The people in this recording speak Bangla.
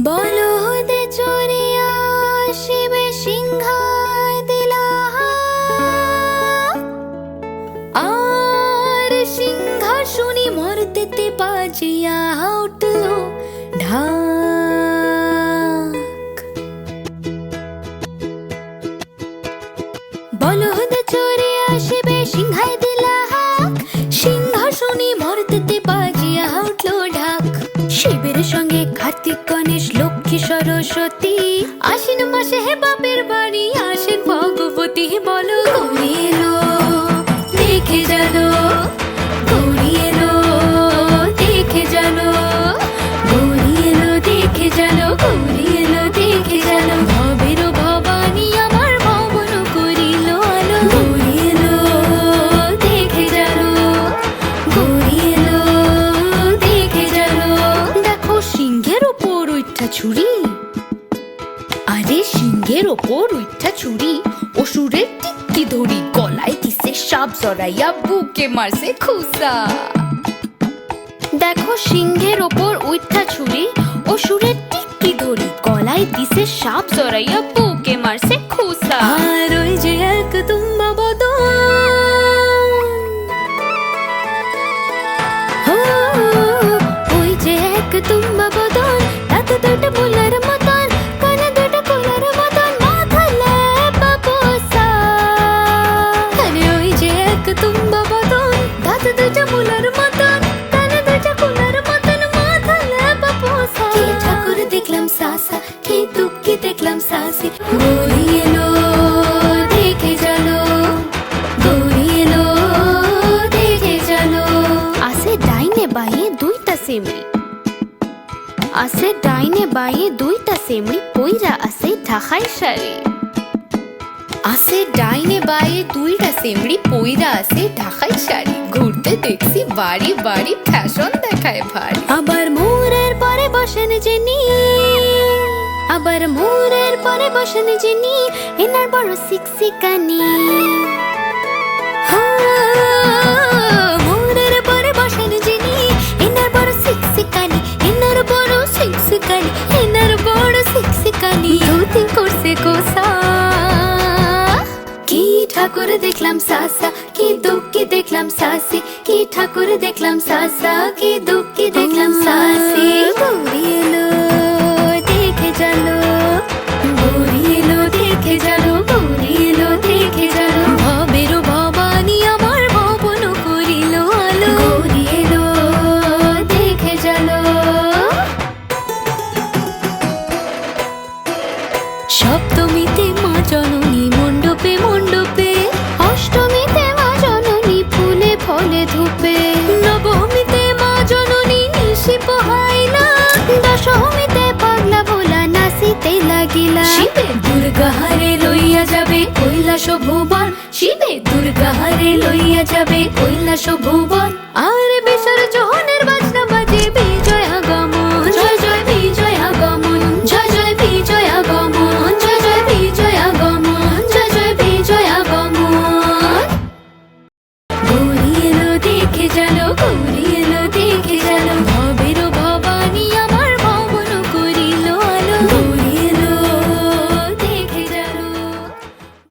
বলদে চড়িয়া শিবে সিংহায় দিলা আর সিংহাসনে মর্তেতে বাজিয়া উঠল ঢাক। বলদ চড়িয়া শিবে সিংহায় দিলা সিংহাসনে মর্তেতে বাজিয়া উঠল ঢাক। শিবের সঙ্গে কার্তিক গণেশ লক্ষ্মী সরস্বতী আশ্বিন মাসে হে বাপের বাড়ি আসেন ভগবতী। বলো গৌরী এলো দেখে জানো, গৌরী এলো দেখে জানো, গৌরী এলো দেখে জানো, গৌরী এলো দেখে জানো। ভবের ভবানী আমার ভবন করিল আলো। গৌরী এলো দেখে জানো, গৌরী এলো দেখে জানো। দেখো সিংহের ওপর উঠা ছুরি, আরে সিংহের ওপর উঠা ছুরি অসুরের টিক্কি ধরি গলায় দিছে সাপ জড়াইয়া বুকে মারছে খুসা। দেখো সিংহের ওপর উঠা ছুরি অসুরের টিক্কি ধরি গলায় দিছে সাপ জড়াইয়া বুকে মারছে খুসা। আর ওই যে এক তুম্বা বদন, ওই যে এক তুম্বা বদন, তাতে দুটো ফুলের মতন, কানে দুটো ফুলের মতন, মাথালে বাবুসা। আরে ওই যে এক তুম্বা বদন, তাতে দুটো ফুলের মতন, কানে দুটো ফুলের মতন, মাথালে বাবুসা। কি ঠাকুর দেখলাম সাসা, কি দুঃখী দেখলাম সাসি। গৌরী এলো দেখে জানো, গৌরী এলো দেখে জানো। আসে ডাইনে বাইয়ে দুইটা সেমরি, আসে ডাইনে বাইয়ে দুইটা সেমরি পইরা আসে ঢাকাই শাড়ি। আসে ডাইনে বাইয়ে দুইটা সেমরি পইরা আসে ঢাকাই শাড়ি। ঘুরতে দেখছি বাড়ি বাড়ি ফ্যাশন দেখায় ভারী। আবার মোরের পরে বসেন যিনি, আবার মোরের পরে বসেন যিনি, এনার বড় সিকসিকানি। মোরের পরে বসেন যিনি, এনার বড় সিকসিকানি, এনার বড় সিকসিকানি, এনার বড় সিকসিকানি। ধুতি করছে কোসা। কি ঠাকুর দেখলাম সাসা, কি দুঃখী দেখলাম সাসি, কি ঠাকুর দেখলাম সাসা, কি দুঃখী দেখলাম সাসি। গৌরী এলো দেখে জানো, গৌরী এলো দেখে জানো, গৌরী এলো দেখে জানো। ভবের ভবানী আমার ভবন করিল আলো। গৌরী এলো দেখে জানো। সপ্তমীতে মা জননী মণ্ডপে মণ্ডপে, অষ্টমীতে মা জননী ফুলে ফলে ধূপে, নবমীতে মা জননী নিশি পোহাইলা, দশমীতে পাগলা ভোলা নাচিতে লাগিলা। শিবে দুর্গা হারে লইয়া যাবে কৈলাস ভুবন, শিবে দুর্গা হারে লইয়া যাবে কৈলাস ভুবন।